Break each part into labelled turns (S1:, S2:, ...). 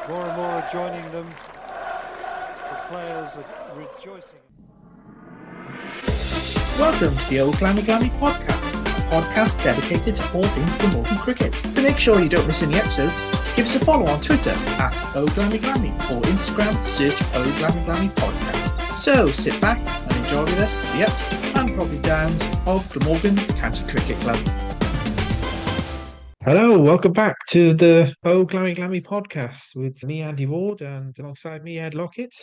S1: More and more are joining them. The players are rejoicing.
S2: Welcome to the Old Glammy podcast, a podcast dedicated to all things Glamorgan cricket. To make sure you don't miss any episodes, give us a follow on Twitter at @OGlammyGlammy or Instagram, search Glammy podcast. So sit back and enjoy with us the ups and probably downs of Glamorgan County Cricket Club. Hello, welcome back to the Glammy podcast with me, Andy Ward, and alongside me, Ed Lockett.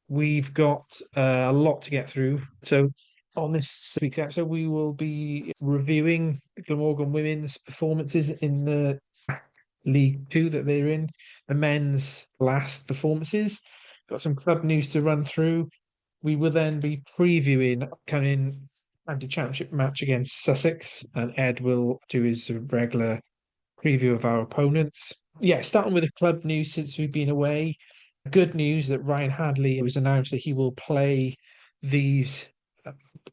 S2: We've got a lot to get through. So on this week's episode, we will be reviewing Glamorgan women's performances in the League Two that they're in, the men's last performances. Got some club news to run through. We will then be previewing upcoming anti-championship match against Sussex, and Ed will do his regular preview of our opponents. Yeah, starting with the club news since we've been away. Good news that Ryan Hadley was announced that he will play these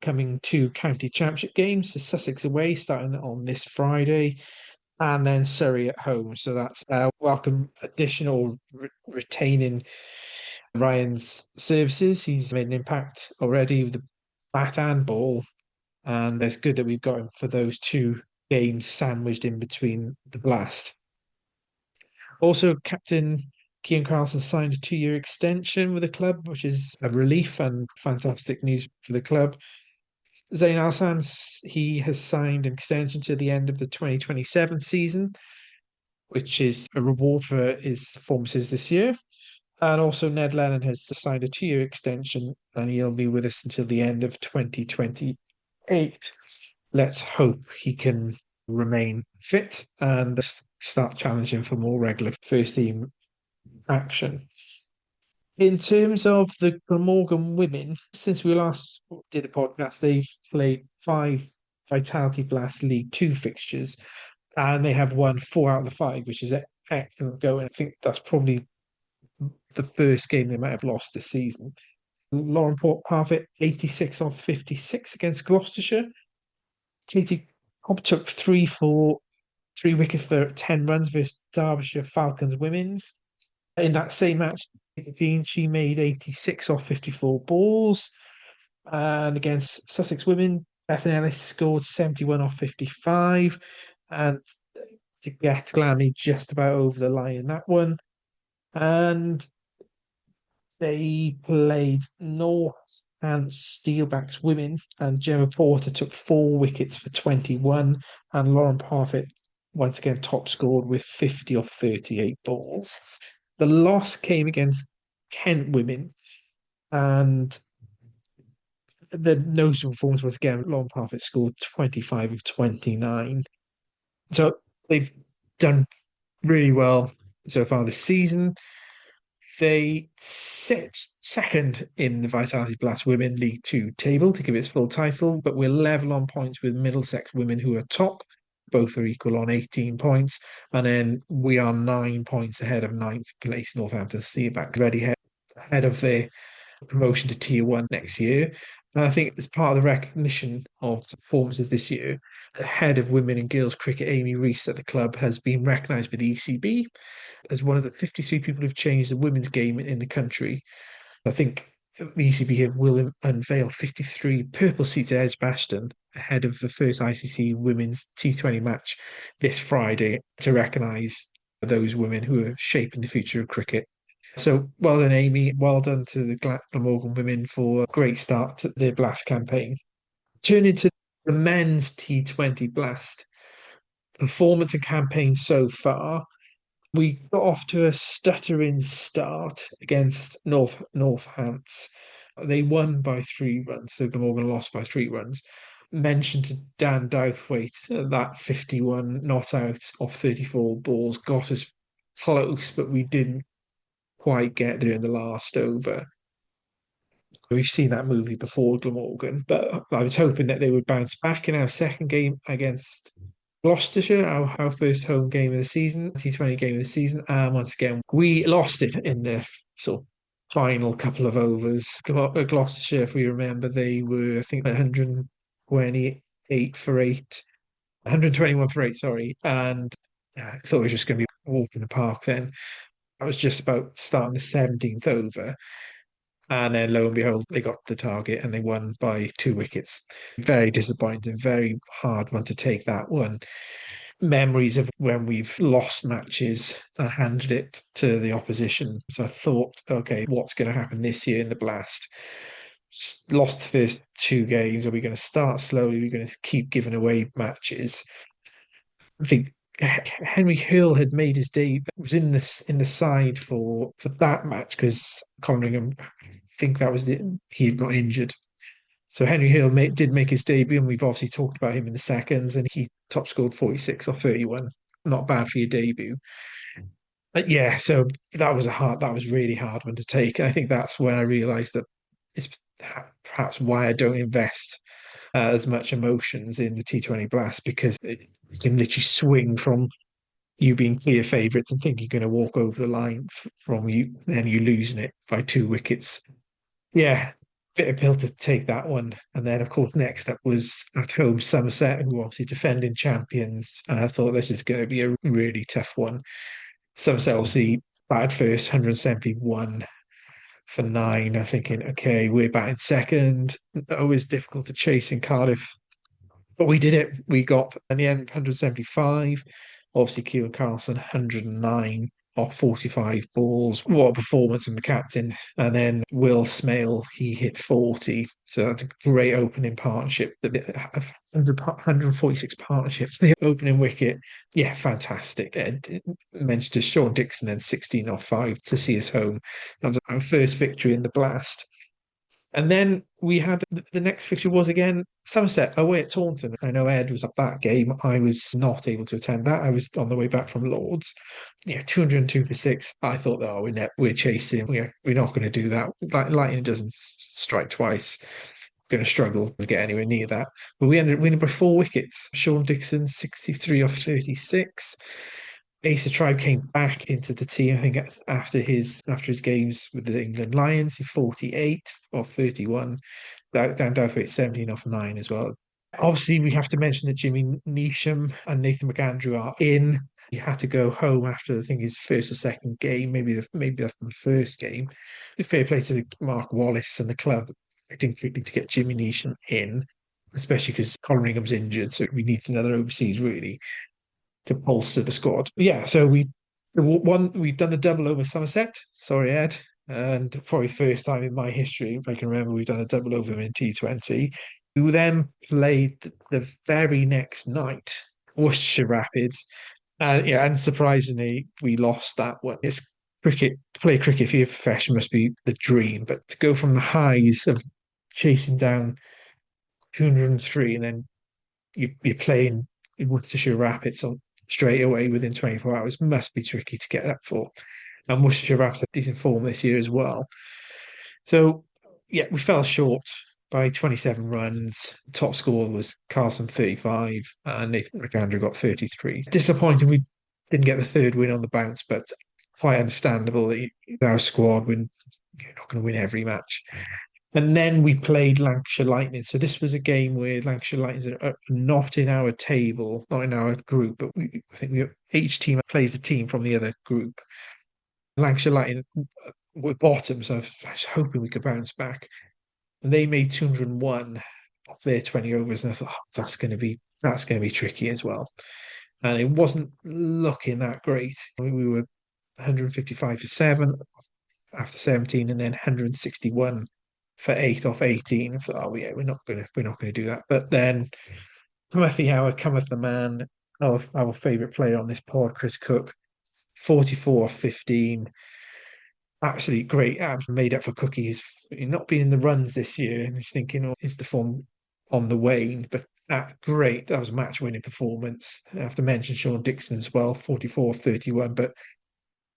S2: coming two county championship games, the Sussex away starting on this Friday, and then Surrey at home. So that's a welcome additional retaining Ryan's services. He's made an impact already with the bat and ball, and it's good that we've got him for those two games sandwiched in between the blast. Also, Captain Kean Carlson signed a 2-year extension with the club, which is a relief and fantastic news for the club. Zain Al-Hassan, he has signed an extension to the end of the 2027 season, which is a reward for his performances this year. And also Ned Lennon has signed a 2-year extension, and he'll be with us until the end of 2028. Let's hope he can remain fit and start challenging for more regular first team action. In terms of the Glamorgan women, since we last did a podcast, they've played 5 Vitality Blast League 2 fixtures, and they have won 4 out of the 5, which is an excellent going. I think that's probably the first game they might have lost this season. Lauren Parfitt, 86 off 56 against Gloucestershire. Katie Cobb took 3 wickets for 10 runs versus Derbyshire Falcons women's. In that same match, she made 86 off 54 balls. And against Sussex women, Bethan Ellis scored 71 off 55. And to get Glammy just about over the line in that one. And they played North and Steelbacks women, and Gemma Porter took 4 wickets for 21. And Lauren Parfitt once again top scored with 50 off 38 balls. The loss came against Kent women, and the notable performance was again Lauren Parfitt scored 25 of 29. So they've done really well so far this season. They sit second in the Vitality Blast Women League Two table to give its full title, but we're level on points with Middlesex women, who are top. Both are equal on 18 points, and then we are 9 points ahead of ninth place Northampton Steelback, ready ahead of their promotion to Tier 1 next year. And I think as part of the recognition of performances this year, the head of women and girls cricket, Amy Rees, at the club has been recognised by the ECB as one of the 53 people who've changed the women's game in the country. I think the ECB will unveil 53 purple seats at Edgbaston ahead of the first ICC women's T20 match this Friday to recognise those women who are shaping the future of cricket. So well done, Amy. Well done to the Glamorgan women for a great start to their Blast campaign. Turning to the men's T20 Blast performance and campaign so far, we got off to a stuttering start against Northants. They won by 3 runs, so Glamorgan lost by 3 runs. Mentioned to Dan Douthwaite that 51 not out off 34 balls got us close, but we didn't quite get there in the last over. We've seen that movie before, Glamorgan, but I was hoping that they would bounce back in our second game against Gloucestershire, our first home game of the season, T20 game of the season. And once again, we lost it in the sort of final couple of overs. Gloucestershire, if we remember, they were, I think, 128 for 8, 121 for 8, sorry. And I thought it was just going to be a walk in the park then. I was just about starting the 17th over. And then lo and behold, they got the target and they won by 2 wickets. Very disappointing, very hard one to take that one. Memories of when we've lost matches and handed it to the opposition. So I thought, okay, what's going to happen this year in the Blast? Lost the first 2 games. Are we going to start slowly? Are we going to keep giving away matches? I think Henry Hill had made his debut, was in the side for that match because Conringham, I think that was he had got injured. So Henry Hill did make his debut, and we've obviously talked about him in the seconds, and he top scored 46 or 31. Not bad for your debut. But yeah, so that was really hard one to take. And I think that's when I realized that it's perhaps why I don't invest as much emotions in the T20 Blast, because it can literally swing from you being clear favourites and think you're going to walk over the line from you, then you losing it by 2 wickets. Yeah, bit of pill to take that one. And then, of course, next up was at home Somerset, who were obviously defending champions. And I thought this is going to be a really tough one. Somerset obviously batted first, 171 for 9. I'm thinking, okay, we're batting second. Always difficult to chase in Cardiff. But we did it. We got, in the end, 175. Obviously, Keelan Carlson, 109 off 45 balls. What a performance from the captain. And then Will Smale, he hit 40. So that's a great opening partnership. The 146 partnership for the opening wicket. Yeah, fantastic. Mentioned to Sean Dixon, then 16 off 5 to see us home. That was our first victory in the Blast. And then we had the next fixture was again Somerset away at Taunton. I know Ed was at that game. I was not able to attend that. I was on the way back from Lords. Yeah, 202 for 6. I thought, oh, we're chasing. We're not going to do that. Lightning doesn't strike twice. Going to struggle to get anywhere near that. But we ended up winning by 4 wickets. Sean Dixon, 63 off 36. Asa Tribe came back into the team, I think, after his games with the England Lions. He 48 off 31. Dan Douthwaite 17 off 9 as well. Obviously, we have to mention that Jimmy Neesham and Nathan McAndrew are in. He had to go home after, I think, his first or second game, maybe that's the first game. Fair play to Mark Wallace and the club, acting quickly to get Jimmy Neesham in, especially because Colleringham's injured, so we need another overseas, really, to bolster the squad. Yeah, so we've done the double over Somerset. Sorry, Ed. And probably first time in my history, if I can remember, we've done a double over them in T20. We then played the very next night, Worcestershire Rapids. And yeah, and surprisingly, we lost that one. It's cricket, to play cricket for your profession must be the dream, but to go from the highs of chasing down 203 and then you're playing in Worcestershire Rapids on straight away within 24 hours must be tricky to get up for. And Worcestershire Rapids had decent form this year as well. So, yeah, we fell short by 27 runs. Top score was Carlson 35 and Nathan McAndrew got 33. Disappointing we didn't get the third win on the bounce, but quite understandable that our squad, when you're not going to win every match. And then we played Lancashire Lightning. So this was a game where Lancashire Lightning are not in our table, not in our group, but I think each team plays the team from the other group. Lancashire Lightning were bottom, so I was hoping we could bounce back. And they made 201 off their 20 overs, and I thought, oh, that's going to be tricky as well. And it wasn't looking that great. We were 155 for 7 after 17, and then 161 for 8 off 18. I thought, oh yeah, we're not gonna do that. But then cometh the hour, cometh the man, our favourite player on this pod, Chris Cook, 44 off 15. Absolutely great. Made up for Cookie. He's not been in the runs this year, and he's thinking, oh, is the form on the wane? But great. That was a match-winning performance. I have to mention Sean Dixon as well, 44 off 31. But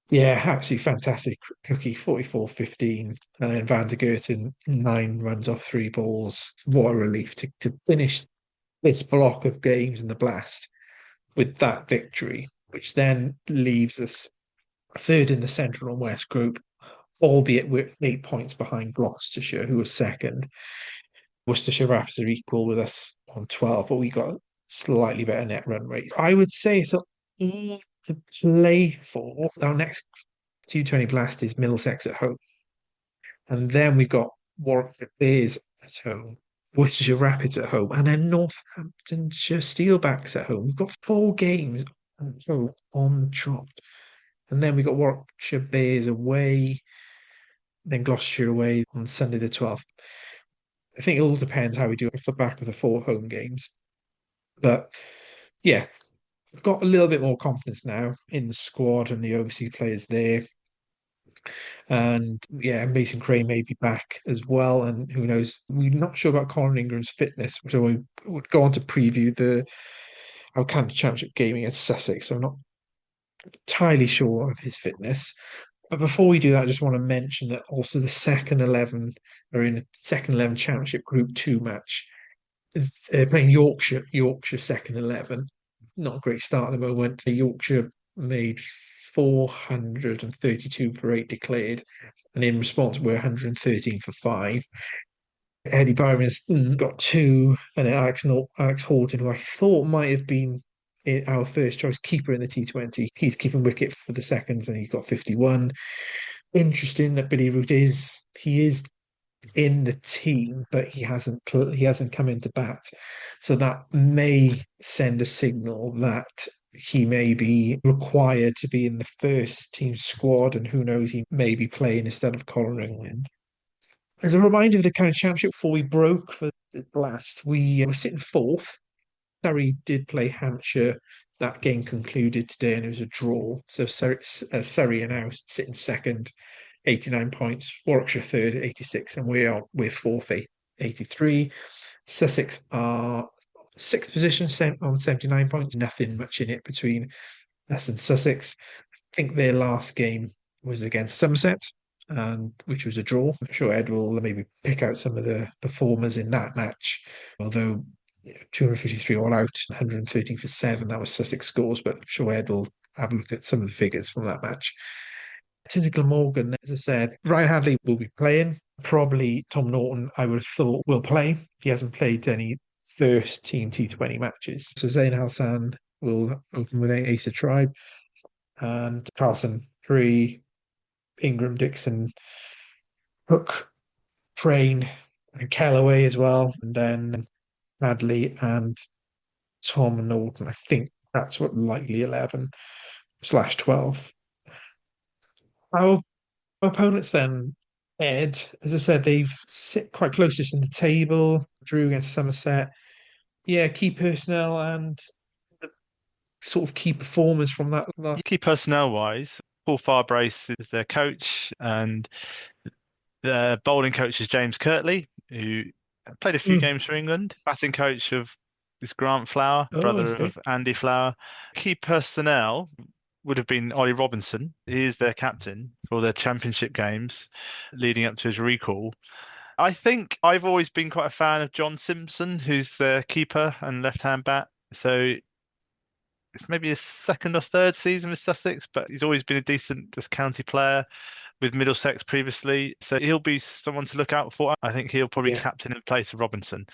S2: yeah, absolutely fantastic. Cookie, 44-15. And then Van der Gerten, 9 runs off 3 balls. What a relief to finish this block of games in the Blast with that victory, which then leaves us third in the Central and West group, albeit we're 8 points behind Gloucestershire, who was second. Worcestershire Rapids are equal with us on 12, but we got slightly better net run rate. I would say it's all to play for. Our next T20 Blast is Middlesex at home. And then we've got Warwickshire Bears at home, Worcestershire Rapids at home, and then Northamptonshire Steelbacks at home. We've got 4 games on the trot. And then we've got Warwickshire Bears away, then Gloucestershire away on Sunday the 12th. I think it all depends how we do off the back of the 4 home games. But yeah, I've got a little bit more confidence now in the squad and the overseas players there. And yeah, Mason Crane may be back as well. And who knows? We're not sure about Colin Ingram's fitness. So we would go on to preview our county championship game against Sussex. So I'm not entirely sure of his fitness. But before we do that, I just want to mention that also the second 11 are in a second 11 championship group 2 match. Playing Yorkshire second 11. Not a great start at the moment. Yorkshire made 432 for 8 declared, and in response, we're 113 for 5. Eddie Byron's got 2, and Alex Horton, who I thought might have been our first choice keeper in the T20. He's keeping wicket for the seconds, and he's got 51. Interesting that Billy Root is in the team, but he hasn't come into bat, so that may send a signal that he may be required to be in the first team squad, and who knows, he may be playing instead of Colin England. As a reminder of the county championship, before we broke for the last, we were sitting fourth. Surrey did play Hampshire. That game concluded today, and it was a draw. So Surrey are now sitting second, 89 points. Warwickshire third, 86, and we're fourth, 83. Sussex are sixth position on 79 points. Nothing much in it between us and Sussex. I think their last game was against Somerset, and which was a draw. I'm sure Ed will maybe pick out some of the performers in that match. Although 253 all out, 113 for 7, that was Sussex scores, but I'm sure Ed will have a look at some of the figures from that match. In terms of Glamorgan, as I said, Ryan Hadley will be playing. Probably Tom Norton, I would have thought, will play. He hasn't played any first team T20 matches. So Zain Hassan will open with Asa Tribe, and Carlson, Free, Ingram, Dixon, Hook, Train, and Callaway as well. And then Hadley and Tom Norton. I think that's what likely 11/12. Our opponents then, Ed, as I said, they've sit quite closest in the table. Drew against Somerset. Yeah, key personnel and the sort of key performers from that last.
S3: Key personnel wise, Paul Farbrace is their coach, and the bowling coach is James Kirtley, who played a few games for England. Batting coach of is Grant Flower,
S2: Oh, I
S3: brother
S2: see.
S3: of Andy Flower. Key personnel would have been Ollie Robinson. He is their captain for their championship games leading up to his recall. I think I've always been quite a fan of John Simpson, who's their keeper and left-hand bat. So it's maybe his second or third season with Sussex, but he's always been a decent just county player with Middlesex previously. So he'll be someone to look out for. I think he'll probably
S2: Yeah.
S3: captain in place of Robinson.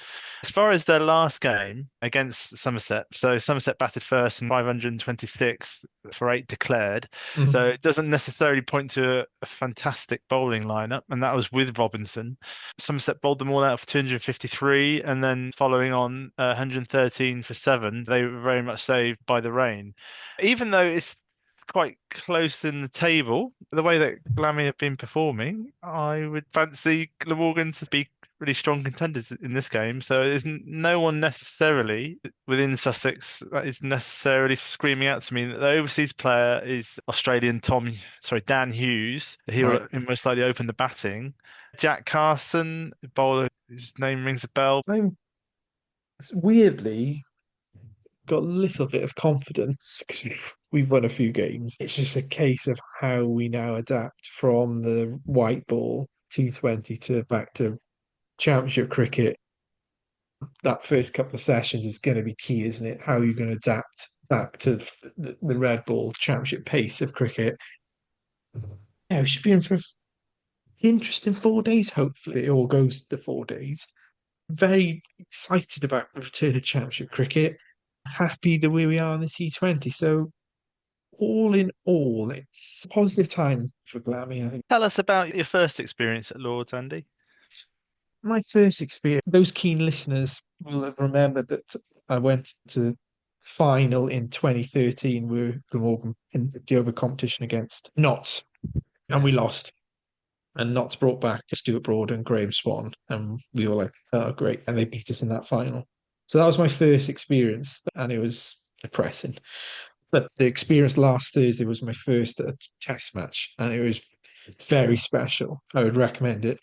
S3: As far as their last game against Somerset, so Somerset batted first and 526 for 8 declared. So it doesn't necessarily point to a fantastic bowling lineup, and that was with Robinson. Somerset bowled them all out for 253, and then following on 113 for 7, they were very much saved by the rain. Even though it's quite close in the table, the way that Glammy have been performing, I would fancy Glamorgan to be really strong contenders in this game. So there's no one necessarily within Sussex that is necessarily screaming out to me that the overseas player is Australian Dan Hughes. He will most likely open the batting. Jack Carson, bowler whose name rings a bell.
S2: I'm weirdly got a little bit of confidence because we've won a few games. It's just a case of how we now adapt from the white ball T20 to back to championship cricket. That first couple of sessions is going to be key, isn't it? How are you going to adapt back to the red ball championship pace of cricket? Yeah, we should be in for an interesting 4 days. Hopefully, it all goes to 4 days. Very excited about the return of championship cricket. Happy the way we are in the T20. So all in all, it's a positive time for Glammy, I think.
S3: Tell us about your first experience at Lords, Andy.
S2: My first experience, those keen listeners will have remembered that I went to final in 2013 with Glamorgan in the over competition against Notts, and we lost. And Notts brought back Stuart Broad and Graham Swan, and we were like, oh, great. And they beat us in that final. So that was my first experience, and it was depressing. But the experience last Thursday was my first test match, and it was very special. I would recommend it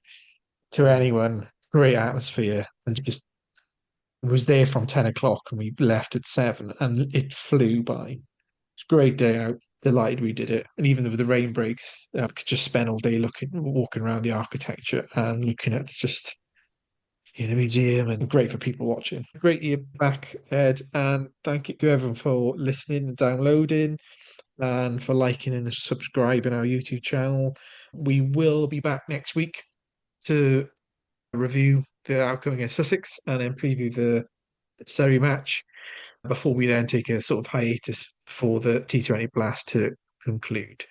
S2: to anyone. Great atmosphere, and just was there from 10 o'clock, and we left at 7, and it flew by. It's a great day out. Delighted we did it. And even with the rain breaks, I could just spend all day walking around the architecture and looking at just in a museum, and great for people watching. Great year back, Ed, and thank you to everyone for listening and downloading and for liking and subscribing our YouTube channel. We will be back next week to review the outcome against Sussex and then preview the Surrey match before we then take a sort of hiatus for the T20 Blast to conclude.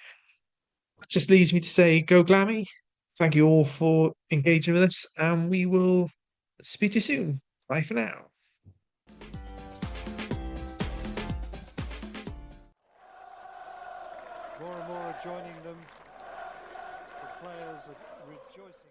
S2: It just leaves me to say, go Glammy. Thank you all for engaging with us, and we will speak to you soon. Bye for now.
S1: More and more are joining them. The players are rejoicing.